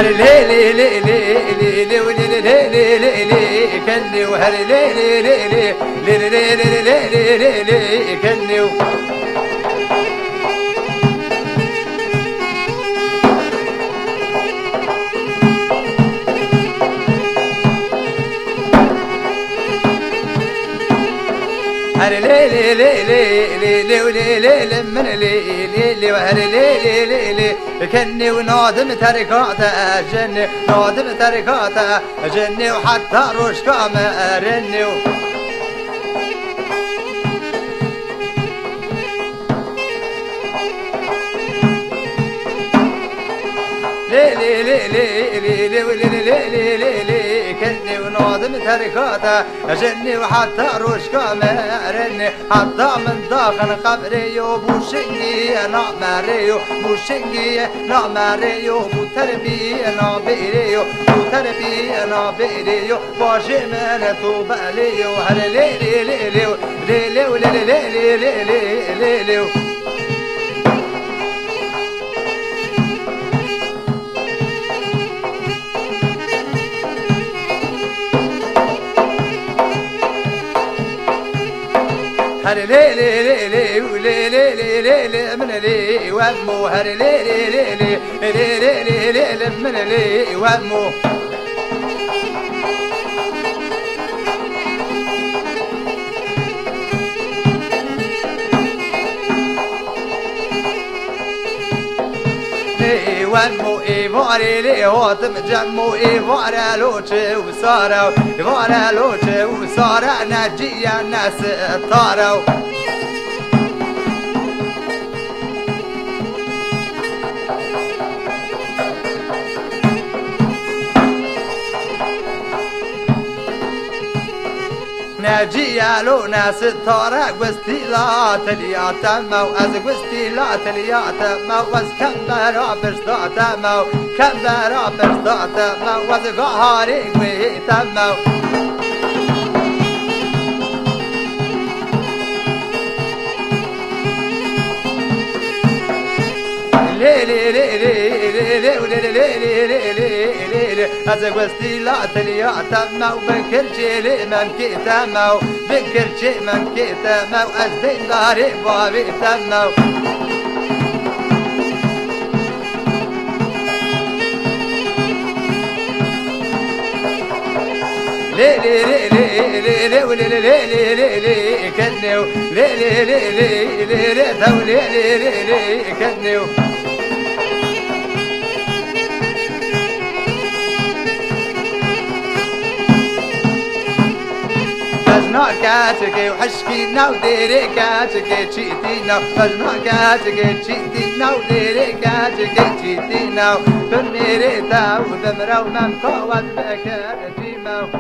هر لي لي لي لي لي ولي لي لي لي لي كني وهر لي لي لي لي لي لي لي لي لي لي كني هر لي لي لي لي لي لي ولي لي لي من لي لي لي وهر لي لي لي لي كني ونادم تركاته جني نادم تركاته جني وحتى روش كامرني لي لي لي لي لي لي لي لي لي لي كني ونادم تركاته جني وحتى روش كامرني حتى من داخل قبري وبوشنجي نعمري بوشنجي نعمري بوتربي نعبيري بوتربي نعبيري باجي من توبالي وهر لي لي لي لي لي لي لي لي لي لي لي هر لي لي لي لي ولي لي لي لي لي من لي وامو هر لي لي لي لي لي لي لي لي من لي وامو وامو ايواري لي هاتم جمو ايوارا لوچه وسارا ايوارا لوچه وسارا نجيا ناس طارو نجيا لو ناس طارا قستيلات الياتمو از قستيلات الياتمو از كمبرا برستاتمو كمبرا برستاتمو از قهاري قويتمو لي لي لي لي لي لي لي لي لي از قستيلات الياتمو بكرشي لي ممكيتمو بكرشي ممكيتمو از دينداري بابيتمو لي لي لي لي لي لي لي لي لي لي كنيو لي لي لي لي لي لي لي لي لي كنيو فجنا كاتكي وحشكينا وديري كاتكي تشيتينا فجنا كاتكي تشيتينا وديري كاتكي تشيتينا بالميريتا ودمرا وممكوات بكاتيما